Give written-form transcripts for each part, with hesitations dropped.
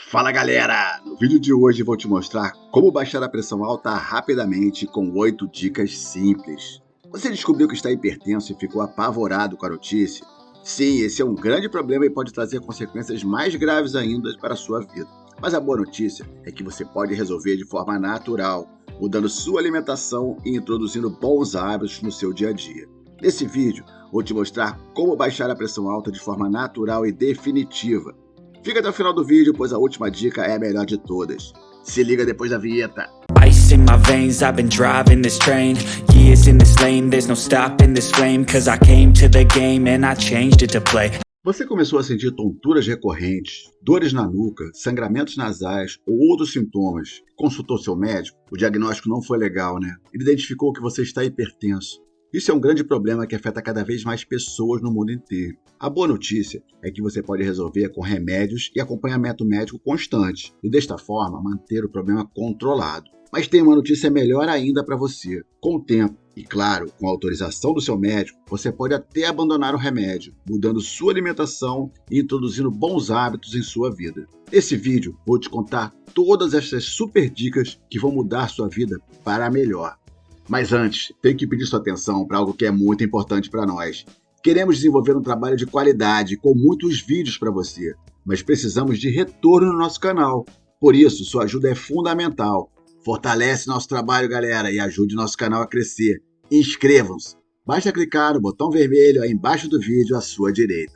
Fala galera! No vídeo de hoje vou te mostrar como baixar a pressão alta rapidamente com 8 dicas simples. Você descobriu que está hipertenso e ficou apavorado com a notícia? Sim, esse é um grande problema e pode trazer consequências mais graves ainda para a sua vida. Mas a boa notícia é que você pode resolver de forma natural, mudando sua alimentação e introduzindo bons hábitos no seu dia a dia. Nesse vídeo, vou te mostrar como baixar a pressão alta de forma natural e definitiva. Fica até o final do vídeo, pois a última dica é a melhor de todas. Se liga depois da vinheta. Ice in my veins, I've been driving this train. Years in this lane, there's no stopping this flame. Cause I came to the game and I changed it to play. Você começou a sentir tonturas recorrentes, dores na nuca, sangramentos nasais ou outros sintomas. Consultou seu médico? O diagnóstico não foi legal, né? Ele identificou que você está hipertenso. Isso é um grande problema que afeta cada vez mais pessoas no mundo inteiro. A boa notícia é que você pode resolver com remédios e acompanhamento médico constante e, desta forma, manter o problema controlado. Mas tem uma notícia melhor ainda para você. Com o tempo e, claro, com a autorização do seu médico, você pode até abandonar o remédio, mudando sua alimentação e introduzindo bons hábitos em sua vida. Nesse vídeo, vou te contar todas essas super dicas que vão mudar sua vida para melhor. Mas antes, tenho que pedir sua atenção para algo que é muito importante para nós. Queremos desenvolver um trabalho de qualidade com muitos vídeos para você, mas precisamos de retorno no nosso canal. Por isso, sua ajuda é fundamental. Fortalece nosso trabalho, galera, e ajude nosso canal a crescer. Inscrevam-se. Basta clicar no botão vermelho aí embaixo do vídeo à sua direita.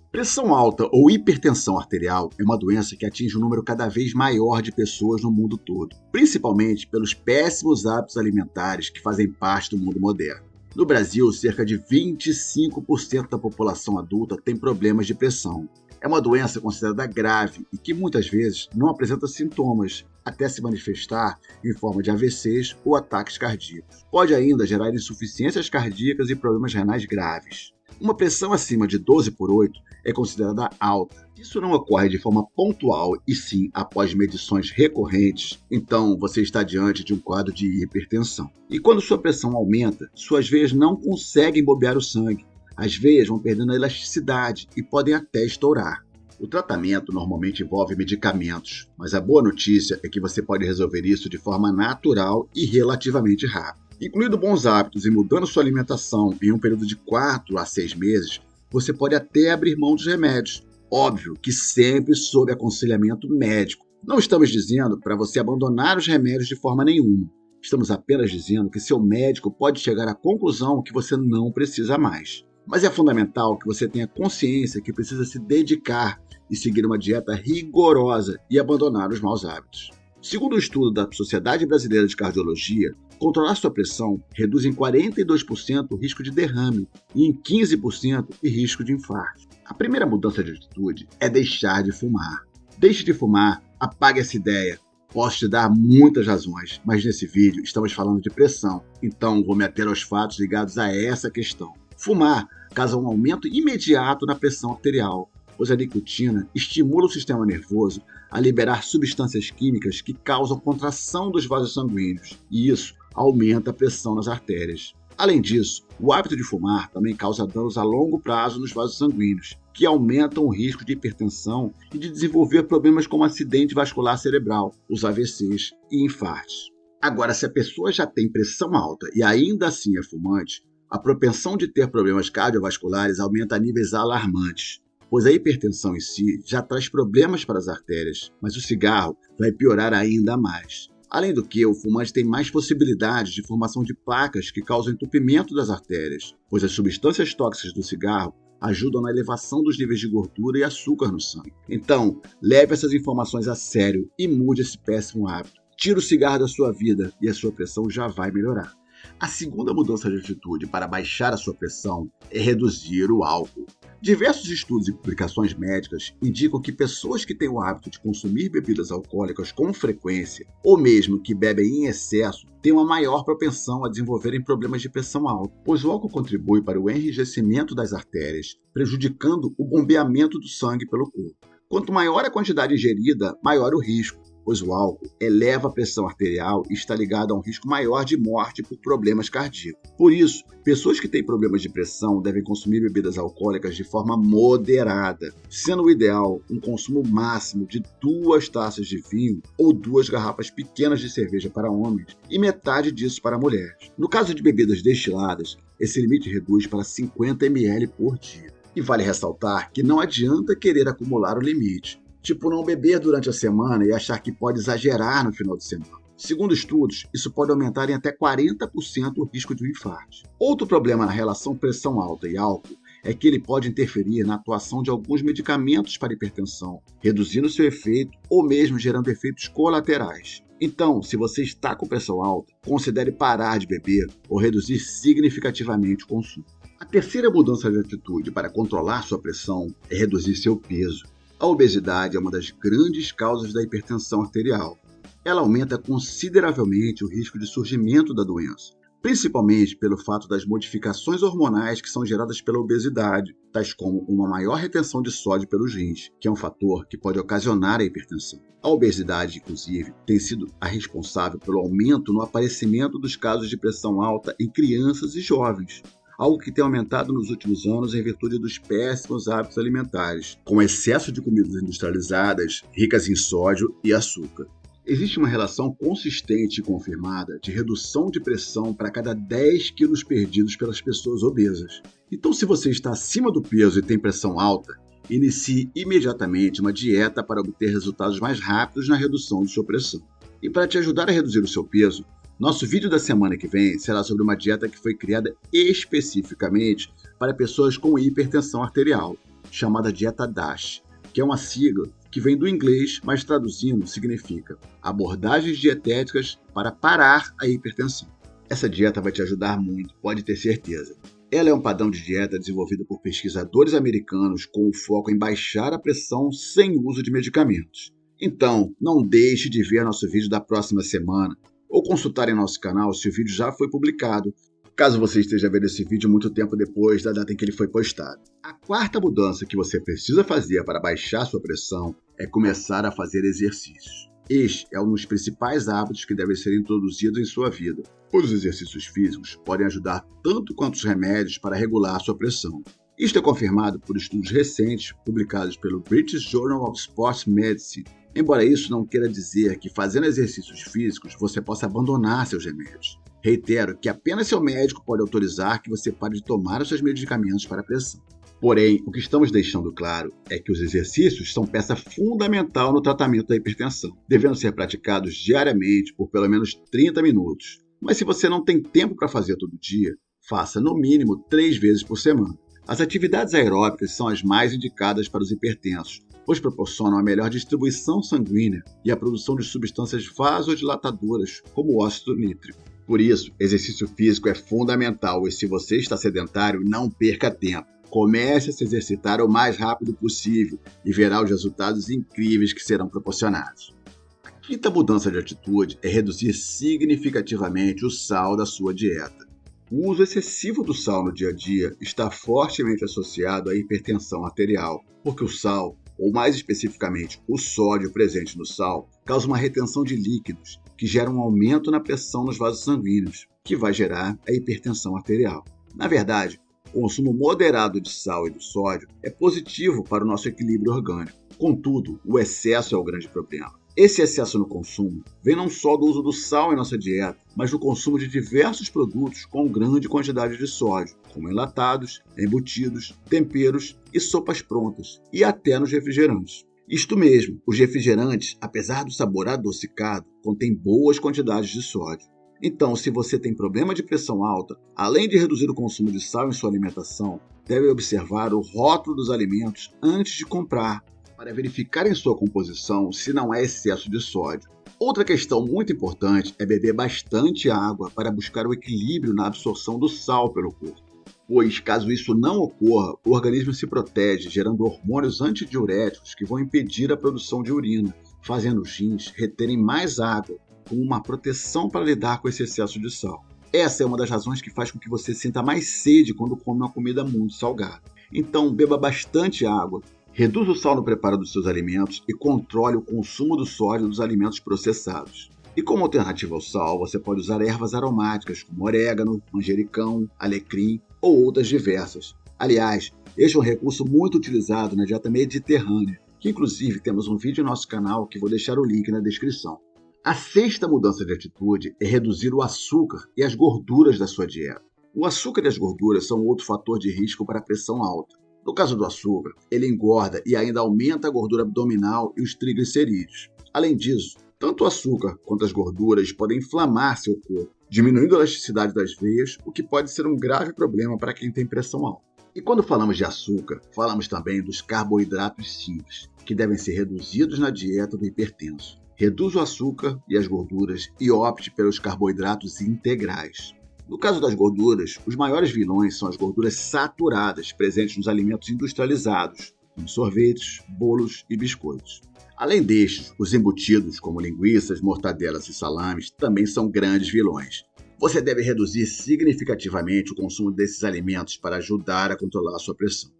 Pressão alta ou hipertensão arterial é uma doença que atinge um número cada vez maior de pessoas no mundo todo, principalmente pelos péssimos hábitos alimentares que fazem parte do mundo moderno. No Brasil, cerca de 25% da população adulta tem problemas de pressão. É uma doença considerada grave e que muitas vezes não apresenta sintomas, até se manifestar em forma de AVCs ou ataques cardíacos. Pode ainda gerar insuficiências cardíacas e problemas renais graves. Uma pressão acima de 12/8 é considerada alta. Isso não ocorre de forma pontual e sim após medições recorrentes, então você está diante de um quadro de hipertensão. E quando sua pressão aumenta, suas veias não conseguem bombear o sangue. As veias vão perdendo a elasticidade e podem até estourar. O tratamento normalmente envolve medicamentos, mas a boa notícia é que você pode resolver isso de forma natural e relativamente rápida. Incluindo bons hábitos e mudando sua alimentação em um período de 4 a 6 meses, você pode até abrir mão dos remédios. Óbvio que sempre sob aconselhamento médico. Não estamos dizendo para você abandonar os remédios de forma nenhuma. Estamos apenas dizendo que seu médico pode chegar à conclusão que você não precisa mais. Mas é fundamental que você tenha consciência que precisa se dedicar e seguir uma dieta rigorosa e abandonar os maus hábitos. Segundo o estudo da Sociedade Brasileira de Cardiologia, controlar sua pressão reduz em 42% o risco de derrame e em 15% o risco de infarto. A primeira mudança de atitude é deixar de fumar. Deixe de fumar, apague essa ideia. Posso te dar muitas razões, mas nesse vídeo estamos falando de pressão, então vou me ater aos fatos ligados a essa questão. Fumar causa um aumento imediato na pressão arterial, pois a nicotina estimula o sistema nervoso a liberar substâncias químicas que causam contração dos vasos sanguíneos, e isso aumenta a pressão nas artérias. Além disso, o hábito de fumar também causa danos a longo prazo nos vasos sanguíneos, que aumentam o risco de hipertensão e de desenvolver problemas como acidente vascular cerebral, os AVCs e infartos. Agora, se a pessoa já tem pressão alta e ainda assim é fumante, a propensão de ter problemas cardiovasculares aumenta a níveis alarmantes, pois a hipertensão em si já traz problemas para as artérias, mas o cigarro vai piorar ainda mais. Além do que, o fumante tem mais possibilidades de formação de placas que causam entupimento das artérias, pois as substâncias tóxicas do cigarro ajudam na elevação dos níveis de gordura e açúcar no sangue. Então, leve essas informações a sério e mude esse péssimo hábito. Tire o cigarro da sua vida e a sua pressão já vai melhorar. A segunda mudança de atitude para baixar a sua pressão é reduzir o álcool. Diversos estudos e publicações médicas indicam que pessoas que têm o hábito de consumir bebidas alcoólicas com frequência, ou mesmo que bebem em excesso, têm uma maior propensão a desenvolverem problemas de pressão alta, pois o álcool contribui para o enrijecimento das artérias, prejudicando o bombeamento do sangue pelo corpo. Quanto maior a quantidade ingerida, maior o risco, pois o álcool eleva a pressão arterial e está ligado a um risco maior de morte por problemas cardíacos. Por isso, pessoas que têm problemas de pressão devem consumir bebidas alcoólicas de forma moderada, sendo o ideal um consumo máximo de 2 taças de vinho ou 2 garrafas pequenas de cerveja para homens e metade disso para mulheres. No caso de bebidas destiladas, esse limite reduz para 50 ml por dia. E vale ressaltar que não adianta querer acumular o limite, tipo não beber durante a semana e achar que pode exagerar no final de semana. Segundo estudos, isso pode aumentar em até 40% o risco de um infarto. Outro problema na relação pressão alta e álcool é que ele pode interferir na atuação de alguns medicamentos para hipertensão, reduzindo seu efeito ou mesmo gerando efeitos colaterais. Então, se você está com pressão alta, considere parar de beber ou reduzir significativamente o consumo. A terceira mudança de atitude para controlar sua pressão é reduzir seu peso. A obesidade é uma das grandes causas da hipertensão arterial. Ela aumenta consideravelmente o risco de surgimento da doença, principalmente pelo fato das modificações hormonais que são geradas pela obesidade, tais como uma maior retenção de sódio pelos rins, que é um fator que pode ocasionar a hipertensão. A obesidade, inclusive, tem sido a responsável pelo aumento no aparecimento dos casos de pressão alta em crianças e jovens, algo que tem aumentado nos últimos anos em virtude dos péssimos hábitos alimentares, com excesso de comidas industrializadas, ricas em sódio e açúcar. Existe uma relação consistente e confirmada de redução de pressão para cada 10 quilos perdidos pelas pessoas obesas. Então, se você está acima do peso e tem pressão alta, inicie imediatamente uma dieta para obter resultados mais rápidos na redução de sua pressão. E para te ajudar a reduzir o seu peso, nosso vídeo da semana que vem será sobre uma dieta que foi criada especificamente para pessoas com hipertensão arterial, chamada dieta DASH, que é uma sigla que vem do inglês, mas traduzindo significa abordagens dietéticas para parar a hipertensão. Essa dieta vai te ajudar muito, pode ter certeza. Ela é um padrão de dieta desenvolvido por pesquisadores americanos com o foco em baixar a pressão sem uso de medicamentos. Então, não deixe de ver nosso vídeo da próxima semana ou consultar em nosso canal se o vídeo já foi publicado, caso você esteja vendo esse vídeo muito tempo depois da data em que ele foi postado. A quarta mudança que você precisa fazer para baixar sua pressão é começar a fazer exercícios. Este é um dos principais hábitos que devem ser introduzidos em sua vida, pois os exercícios físicos podem ajudar tanto quanto os remédios para regular sua pressão. Isto é confirmado por estudos recentes publicados pelo British Journal of Sports Medicine. Embora isso não queira dizer que fazendo exercícios físicos você possa abandonar seus remédios. Reitero que apenas seu médico pode autorizar que você pare de tomar os seus medicamentos para a pressão. Porém, o que estamos deixando claro é que os exercícios são peça fundamental no tratamento da hipertensão, devendo ser praticados diariamente por pelo menos 30 minutos. Mas se você não tem tempo para fazer todo dia, faça no mínimo 3 vezes por semana. As atividades aeróbicas são as mais indicadas para os hipertensos, pois proporcionam a melhor distribuição sanguínea e a produção de substâncias vasodilatadoras, como o óxido nítrico. Por isso, exercício físico é fundamental e se você está sedentário, não perca tempo. Comece a se exercitar o mais rápido possível e verá os resultados incríveis que serão proporcionados. A quinta mudança de atitude é reduzir significativamente o sal da sua dieta. O uso excessivo do sal no dia a dia está fortemente associado à hipertensão arterial, porque o sal, ou mais especificamente o sódio presente no sal, causa uma retenção de líquidos, que gera um aumento na pressão nos vasos sanguíneos, que vai gerar a hipertensão arterial. Na verdade, o consumo moderado de sal e do sódio é positivo para o nosso equilíbrio orgânico. Contudo, o excesso é o grande problema. Esse excesso no consumo vem não só do uso do sal em nossa dieta, mas do consumo de diversos produtos com grande quantidade de sódio, como enlatados, embutidos, temperos e sopas prontas, e até nos refrigerantes. Isto mesmo, os refrigerantes, apesar do sabor adocicado, contêm boas quantidades de sódio. Então, se você tem problema de pressão alta, além de reduzir o consumo de sal em sua alimentação, deve observar o rótulo dos alimentos antes de comprar, para verificar em sua composição se não há excesso de sódio. Outra questão muito importante é beber bastante água para buscar o equilíbrio na absorção do sal pelo corpo. Pois, caso isso não ocorra, o organismo se protege, gerando hormônios antidiuréticos que vão impedir a produção de urina, fazendo os rins reterem mais água, como uma proteção para lidar com esse excesso de sal. Essa é uma das razões que faz com que você sinta mais sede quando come uma comida muito salgada. Então, beba bastante água Reduza o sal no preparo dos seus alimentos e controle o consumo do sódio dos alimentos processados. E como alternativa ao sal, você pode usar ervas aromáticas como orégano, manjericão, alecrim ou outras diversas. Aliás, este é um recurso muito utilizado na dieta mediterrânea, que inclusive temos um vídeo no nosso canal que vou deixar o link na descrição. A sexta mudança de atitude é reduzir o açúcar e as gorduras da sua dieta. O açúcar e as gorduras são outro fator de risco para a pressão alta. No caso do açúcar, ele engorda e ainda aumenta a gordura abdominal e os triglicerídeos. Além disso, tanto o açúcar quanto as gorduras podem inflamar seu corpo, diminuindo a elasticidade das veias, o que pode ser um grave problema para quem tem pressão alta. E quando falamos de açúcar, falamos também dos carboidratos simples, que devem ser reduzidos na dieta do hipertenso. Reduza o açúcar e as gorduras e opte pelos carboidratos integrais. No caso das gorduras, os maiores vilões são as gorduras saturadas presentes nos alimentos industrializados, como sorvetes, bolos e biscoitos. Além destes, os embutidos, como linguiças, mortadelas e salames, também são grandes vilões. Você deve reduzir significativamente o consumo desses alimentos para ajudar a controlar a sua pressão.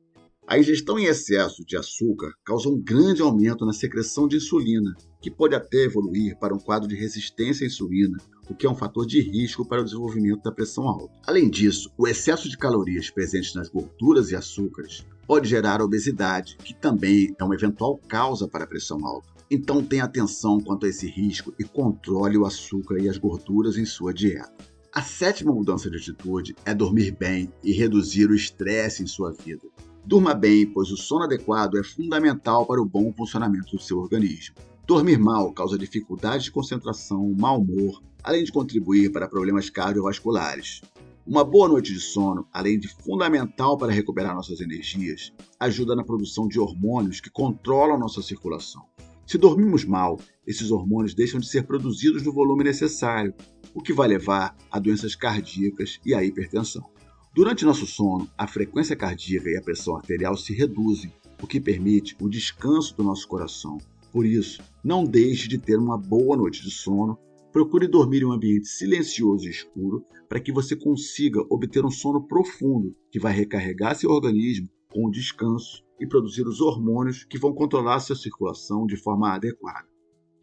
A ingestão em excesso de açúcar causa um grande aumento na secreção de insulina, que pode até evoluir para um quadro de resistência à insulina, o que é um fator de risco para o desenvolvimento da pressão alta. Além disso, o excesso de calorias presentes nas gorduras e açúcares pode gerar obesidade, que também é uma eventual causa para a pressão alta. Então tenha atenção quanto a esse risco e controle o açúcar e as gorduras em sua dieta. A sétima mudança de atitude é dormir bem e reduzir o estresse em sua vida. Durma bem, pois o sono adequado é fundamental para o bom funcionamento do seu organismo. Dormir mal causa dificuldade de concentração, mau humor, além de contribuir para problemas cardiovasculares. Uma boa noite de sono, além de fundamental para recuperar nossas energias, ajuda na produção de hormônios que controlam nossa circulação. Se dormimos mal, esses hormônios deixam de ser produzidos no volume necessário, o que vai levar a doenças cardíacas e à hipertensão. Durante nosso sono, a frequência cardíaca e a pressão arterial se reduzem, o que permite o descanso do nosso coração. Por isso, não deixe de ter uma boa noite de sono. Procure dormir em um ambiente silencioso e escuro para que você consiga obter um sono profundo que vai recarregar seu organismo com o descanso e produzir os hormônios que vão controlar sua circulação de forma adequada.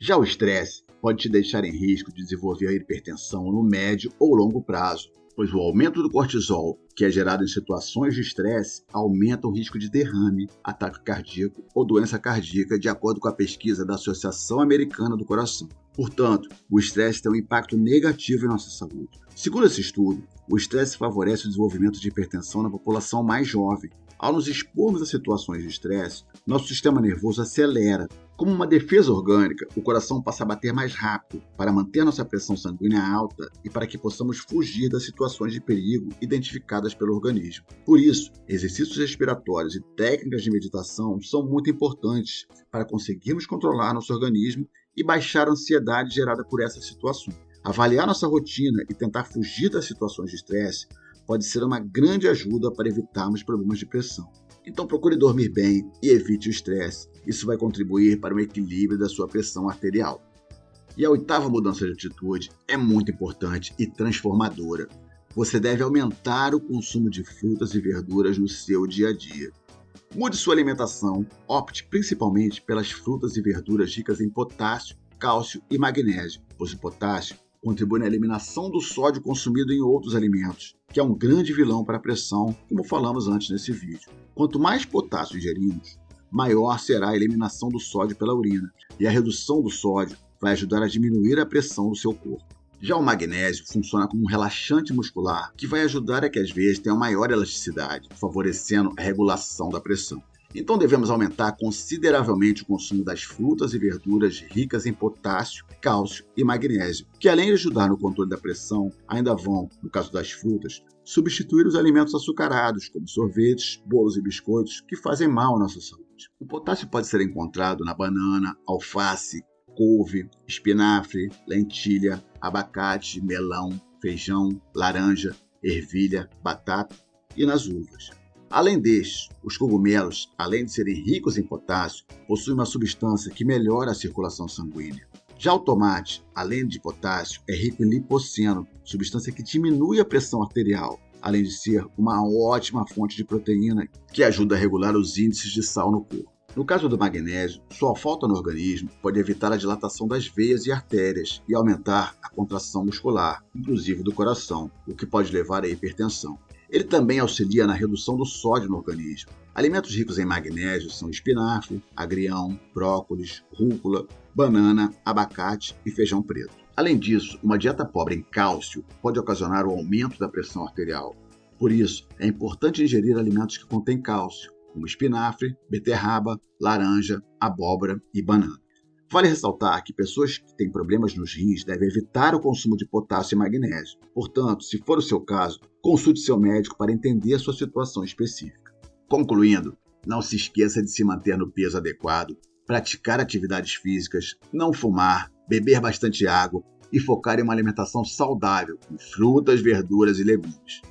Já o estresse pode te deixar em risco de desenvolver a hipertensão no médio ou longo prazo, pois o aumento do cortisol, que é gerado em situações de estresse, aumenta o risco de derrame, ataque cardíaco ou doença cardíaca, de acordo com a pesquisa da Associação Americana do Coração. Portanto, o estresse tem um impacto negativo em nossa saúde. Segundo esse estudo, o estresse favorece o desenvolvimento de hipertensão na população mais jovem. Ao nos expormos a situações de estresse, nosso sistema nervoso acelera. Como uma defesa orgânica, o coração passa a bater mais rápido para manter nossa pressão sanguínea alta e para que possamos fugir das situações de perigo identificadas pelo organismo. Por isso, exercícios respiratórios e técnicas de meditação são muito importantes para conseguirmos controlar nosso organismo e baixar a ansiedade gerada por essas situações. Avaliar nossa rotina e tentar fugir das situações de estresse pode ser uma grande ajuda para evitarmos problemas de pressão. Então procure dormir bem e evite o estresse. Isso vai contribuir para o equilíbrio da sua pressão arterial. E a oitava mudança de atitude é muito importante e transformadora. Você deve aumentar o consumo de frutas e verduras no seu dia a dia. Mude sua alimentação, opte principalmente pelas frutas e verduras ricas em potássio, cálcio e magnésio, pois o potássio contribui na eliminação do sódio consumido em outros alimentos, que é um grande vilão para a pressão, como falamos antes nesse vídeo. Quanto mais potássio ingerimos, maior será a eliminação do sódio pela urina, e a redução do sódio vai ajudar a diminuir a pressão do seu corpo. Já o magnésio funciona como um relaxante muscular, que vai ajudar a que as veias tenham maior elasticidade, favorecendo a regulação da pressão. Então devemos aumentar consideravelmente o consumo das frutas e verduras ricas em potássio, cálcio e magnésio, que além de ajudar no controle da pressão, ainda vão, no caso das frutas, substituir os alimentos açucarados, como sorvetes, bolos e biscoitos, que fazem mal à nossa saúde. O potássio pode ser encontrado na banana, alface, couve, espinafre, lentilha, abacate, melão, feijão, laranja, ervilha, batata e nas uvas. Além destes, os cogumelos, além de serem ricos em potássio, possuem uma substância que melhora a circulação sanguínea. Já o tomate, além de potássio, é rico em lipoceno, substância que diminui a pressão arterial, além de ser uma ótima fonte de proteína que ajuda a regular os índices de sal no corpo. No caso do magnésio, sua falta no organismo pode evitar a dilatação das veias e artérias e aumentar a contração muscular, inclusive do coração, o que pode levar à hipertensão. Ele também auxilia na redução do sódio no organismo. Alimentos ricos em magnésio são espinafre, agrião, brócolis, rúcula, banana, abacate e feijão preto. Além disso, uma dieta pobre em cálcio pode ocasionar o aumento da pressão arterial. Por isso, é importante ingerir alimentos que contêm cálcio, como espinafre, beterraba, laranja, abóbora e banana. Vale ressaltar que pessoas que têm problemas nos rins devem evitar o consumo de potássio e magnésio. Portanto, se for o seu caso, consulte seu médico para entender a sua situação específica. Concluindo, não se esqueça de se manter no peso adequado, praticar atividades físicas, não fumar, beber bastante água e focar em uma alimentação saudável, com frutas, verduras e legumes.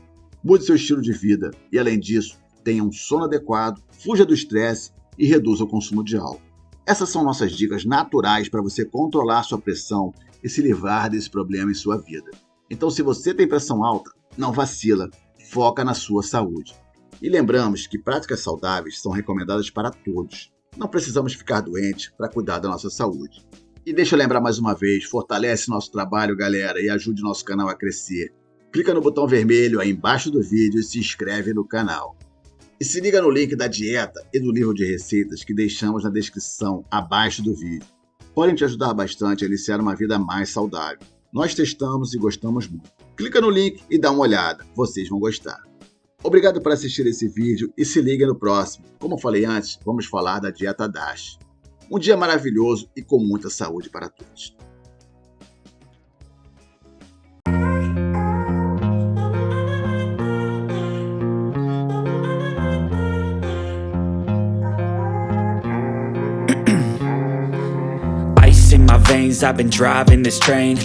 Mude seu estilo de vida e, além disso, tenha um sono adequado, fuja do estresse e reduza o consumo de álcool. Essas são nossas dicas naturais para você controlar sua pressão e se livrar desse problema em sua vida. Então, se você tem pressão alta, não vacila, foca na sua saúde. E lembramos que práticas saudáveis são recomendadas para todos. Não precisamos ficar doentes para cuidar da nossa saúde. E deixa eu lembrar mais uma vez, fortalece nosso trabalho, galera, e ajude nosso canal a crescer. Clica no botão vermelho aí embaixo do vídeo e se inscreve no canal. E se liga no link da dieta e do livro de receitas que deixamos na descrição abaixo do vídeo. Podem te ajudar bastante a iniciar uma vida mais saudável. Nós testamos e gostamos muito. Clica no link e dá uma olhada, vocês vão gostar. Obrigado por assistir esse vídeo e se liga no próximo. Como eu falei antes, vamos falar da dieta DASH. Um dia maravilhoso e com muita saúde para todos. Ice in my veins, I've been driving this train.